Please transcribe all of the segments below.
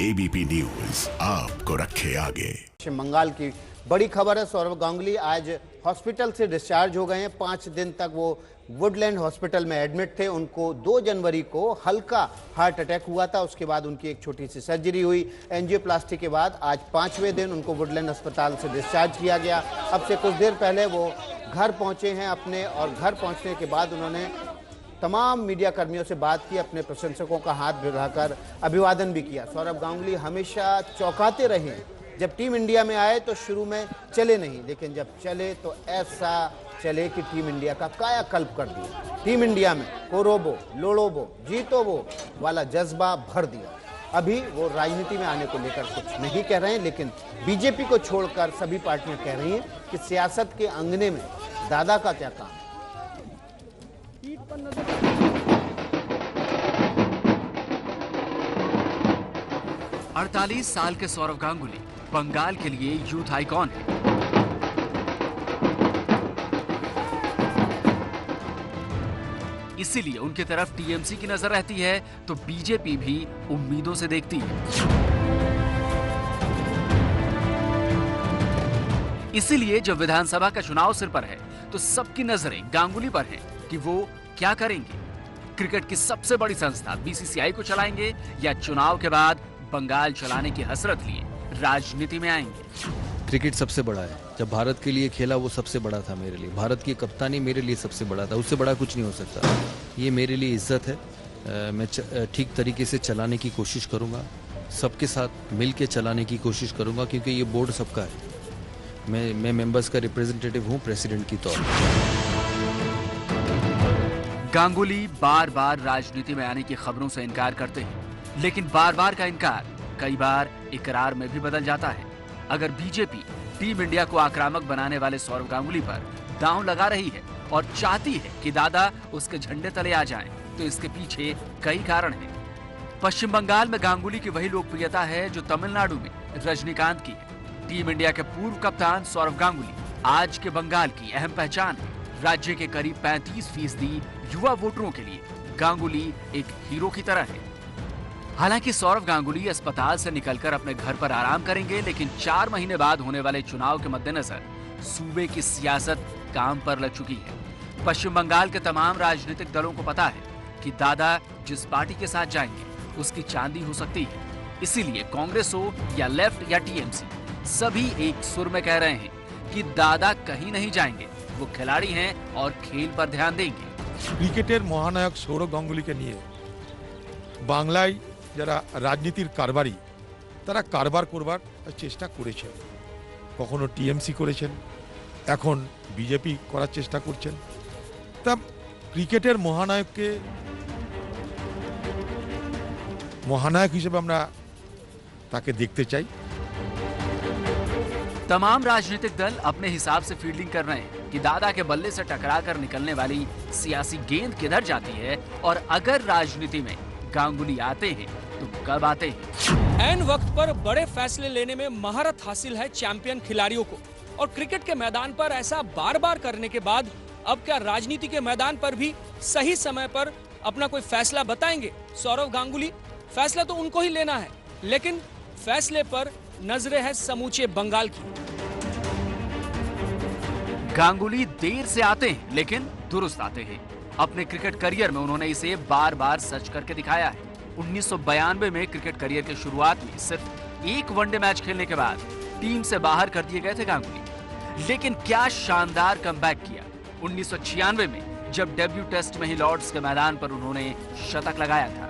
ABP news आपको रखे आगे। पश्चिम बंगाल की बड़ी खबर है। सौरव गांगुली आज हॉस्पिटल से डिस्चार्ज हो गए हैं। 5 दिन तक वो वुडलैंड हॉस्पिटल में एडमिट थे। उनको 2 जनवरी को हल्का हार्ट अटैक हुआ था। उसके बाद उनकी एक छोटी सी सर्जरी हुई। एंजियोप्लास्टी के बाद आज 5वें दिन उनको वुडलैंड अस्पताल से डिस्चार्ज किया गया। अब से कुछ देर पहले वो घर पहुंचे हैं अपने, और घर पहुंचने के बाद उन्होंने तमाम मीडिया कर्मियों से बात की, अपने प्रशंसकों का हाथ बढ़ाकर अभिवादन भी किया। सौरव गांगुली हमेशा चौंकाते रहे। जब टीम इंडिया में आए तो शुरू में चले नहीं, लेकिन जब चले तो ऐसा चले कि टीम इंडिया का कायाकल्प कर दिया। टीम इंडिया में कोरोबो, लोड़ोबो, जीतोबो वाला जज्बा भर दिया। अभी वो राजनीति में आने को लेकर कुछ नहीं कह रहे हैं, लेकिन बीजेपी को छोड़कर सभी पार्टियां कह रही हैं कि सियासत के अंगने में दादा का क्या काम। 48 साल के सौरव गांगुली बंगाल के लिए यूथ आइकॉन है। इसीलिए उनकी तरफ टीएमसी की नजर रहती है तो बीजेपी भी उम्मीदों से देखती है। इसीलिए जब विधानसभा का चुनाव सिर पर है तो सबकी नजरें गांगुली पर हैं कि वो क्या करेंगे। क्रिकेट की सबसे बड़ी संस्था बीसीसीआई को चलाएंगे या चुनाव के बाद बंगाल चलाने की हसरत लिए राजनीति में आएंगे। क्रिकेट सबसे बड़ा है। जब भारत के लिए खेला वो सबसे बड़ा था मेरे लिए। भारत की कप्तानी मेरे लिए सबसे बड़ा था। उससे बड़ा कुछ नहीं हो सकता। ये मेरे लिए इज्जत है। मैं ठीक तरीके से चलाने की कोशिश करूंगा। सबके साथ मिल के चलाने की कोशिश करूंगा, क्योंकि ये बोर्ड सबका है। मैं मेंबर्स का रिप्रेजेंटेटिव हूँ प्रेसिडेंट की तौर पर। गांगुली बार बार राजनीति में आने की खबरों से इनकार करते हैं, लेकिन बार बार का इनकार कई बार इकरार में भी बदल जाता है। अगर बीजेपी टीम इंडिया को आक्रामक बनाने वाले सौरव गांगुली पर दांव लगा रही है और चाहती है कि दादा उसके झंडे तले आ जाएं, तो इसके पीछे कई कारण हैं। पश्चिम बंगाल में गांगुली की वही लोकप्रियता है जो तमिलनाडु में रजनीकांत की है। टीम इंडिया के पूर्व कप्तान सौरव गांगुली आज के बंगाल की अहम पहचान है। राज्य के करीब 35% युवा वोटरों के लिए गांगुली एक हीरो की तरह है। हालांकि सौरव गांगुली अस्पताल से निकलकर अपने घर पर आराम करेंगे, लेकिन 4 महीने बाद होने वाले चुनाव के मद्देनजर सूबे की सियासत काम पर लग चुकी है। पश्चिम बंगाल के तमाम राजनीतिक दलों को पता है कि दादा जिस पार्टी के साथ जाएंगे उसकी चांदी हो सकती है। इसीलिए कांग्रेस हो या लेफ्ट या टीएमसी, सभी एक सुर में कह रहे हैं कि दादा कहीं नहीं जाएंगे। वो खिलाड़ी हैं और खेल पर ध्यान देंगे। ক্রিকেটের মহানায়ক সৌরভ গাঙ্গুলিকে নিয়ে বাংলায় যারা রাজনীতির কারবারি তারা কারবার করবার চেষ্টা করেছেন। কখনো টিএমসি করেছেন, এখন বিজেপি করার চেষ্টা করছেন। তা ক্রিকেটের মহানায়ককে মহানায়ক হিসেবে আমরা তাকে দেখতে চাই। तमाम राजनीतिक दल अपने हिसाब से फील्डिंग कर रहे हैं कि दादा के बल्ले से टकराकर निकलने वाली सियासी गेंद किधर जाती है, और अगर राजनीति में गांगुली आते हैं तो कब आते हैं। ऐन वक्त पर बड़े फैसले लेने में महारत हासिल है चैंपियन खिलाड़ियों को, और क्रिकेट के मैदान पर ऐसा बार बार करने के बाद अब क्या राजनीति के मैदान पर भी सही समय पर अपना कोई फैसला बताएंगे सौरव गांगुली। फैसला तो उनको ही लेना है, लेकिन फैसले पर नजरें हैं समूचे बंगाल की। गांगुली देर से आते हैं लेकिन दुरुस्त आते हैं। अपने क्रिकेट करियर में उन्होंने इसे बार बार सच करके दिखाया है। 1992 में क्रिकेट करियर की शुरुआत में सिर्फ एक वनडे मैच खेलने के बाद टीम से बाहर कर दिए गए थे गांगुली, लेकिन क्या शानदार कमबैक किया 1996 में, जब डेब्यू टेस्ट में ही लॉर्ड्स के मैदान पर उन्होंने शतक लगाया था।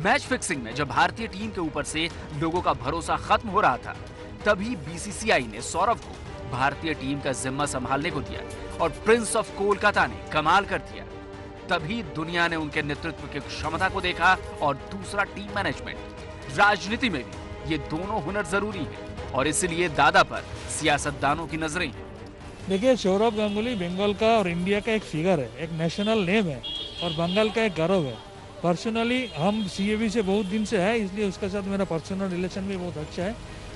मैच फिक्सिंग में जब भारतीय टीम के ऊपर से लोगों का भरोसा खत्म हो रहा था, तभी बीसीसीआई ने सौरव को भारतीय टीम का जिम्मा संभालने को दिया और प्रिंस ऑफ कोलकाता ने कमाल कर दिया। तभी दुनिया ने उनके नेतृत्व की क्षमता को देखा, और दूसरा टीम मैनेजमेंट। राजनीति में भी ये दोनों हुनर जरूरी है, और इसलिए दादा पर सियासतदानों की नजरें हैं। देखिए, सौरव गांगुली बंगाल का और इंडिया का एक फिगर है, एक नेशनल नेम है और बंगाल का एक गर्व है। पर्सनली हम सीएबी से बहुत दिन से है, इसलिए उसके साथ मेरा पर्सनल रिलेशन भी बहुत अच्छा है।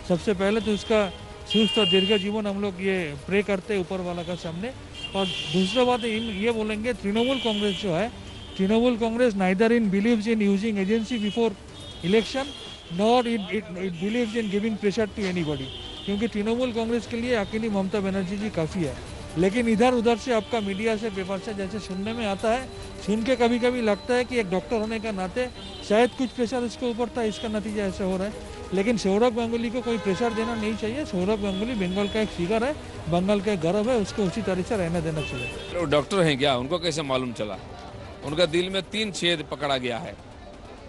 सबसे पहले तो उसका सुस्त और दीर्घ जीवन हम लोग ये प्रे करते हैं ऊपर वाला का सामने। और दूसरा बात ये बोलेंगे, तृणमूल कांग्रेस जो है, Trinamool Congress neither in believes in using agency before election not it believes in giving pressure to anybody, क्योंकि तृणमूल कांग्रेस के लिए अकेली ममता बनर्जी जी काफ़ी है। लेकिन इधर उधर से आपका मीडिया से, पेपर से जैसे सुनने में आता है, सुन के कभी कभी लगता है कि एक डॉक्टर होने के नाते शायद कुछ प्रेशर उसके ऊपर था, इसका नतीजा ऐसा हो रहा है। लेकिन सौरभ गांगुली को कोई प्रेशर देना नहीं चाहिए। सौरभ गांगुली बंगाल का एक फिगर है, बंगाल का एक गर्व है, उसको उसी तरह से रहने देना चाहिए। वो डॉक्टर हैं क्या, उनको कैसे मालूम चला? उनका दिल में 3 छेद पकड़ा गया है।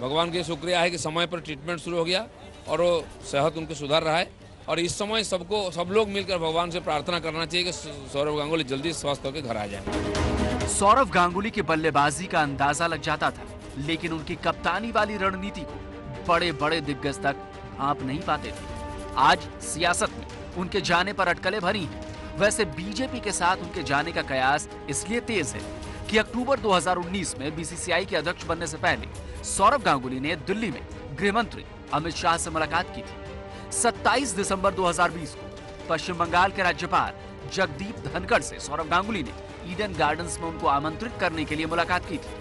भगवान का शुक्रिया है कि समय पर ट्रीटमेंट शुरू हो गया और वो सेहत उनकी सुधार रहा है। और इस समय सब लोग मिलकर भगवान से प्रार्थना करना चाहिए कि सौरभ गांगुली जल्दी स्वस्थ होकर घर आ जाए। सौरभ गांगुली की बल्लेबाजी का अंदाजा लग जाता था, लेकिन उनकी कप्तानी वाली रणनीति को बड़े बड़े दिग्गज तक भांप नहीं पाते थे। आज सियासत में उनके जाने पर अटकलें भरी हैं। वैसे बीजेपी के साथ उनके जाने का कयास इसलिए तेज है कि अक्टूबर 2019 में बीसीसीआई के अध्यक्ष बनने से पहले सौरभ गांगुली ने दिल्ली में गृह मंत्री अमित शाह से मुलाकात की थी। 27 दिसंबर 2020 को पश्चिम बंगाल के राज्यपाल जगदीप धनखड़ से सौरभ गांगुली ने ईडन गार्डन्स में उनको आमंत्रित करने के लिए मुलाकात की थी।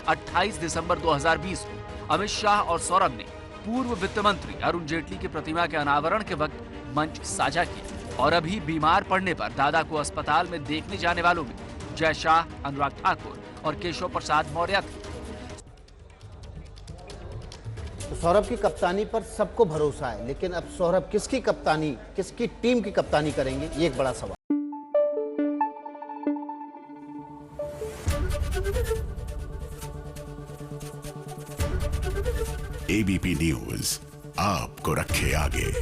28 दिसंबर 2020 को अमित शाह और सौरभ ने पूर्व वित्त मंत्री अरुण जेटली की प्रतिमा के अनावरण के वक्त मंच साझा किया। और अभी बीमार पड़ने पर दादा को अस्पताल में देखने जाने वालों में जय शाह, अनुराग ठाकुर और केशव प्रसाद मौर्य थे। तो सौरभ की कप्तानी पर सबको भरोसा है, लेकिन अब सौरभ किसकी कप्तानी, किसकी टीम की कप्तानी करेंगे, ये एक बड़ा सवाल। एबीपी न्यूज आपको रखे आगे।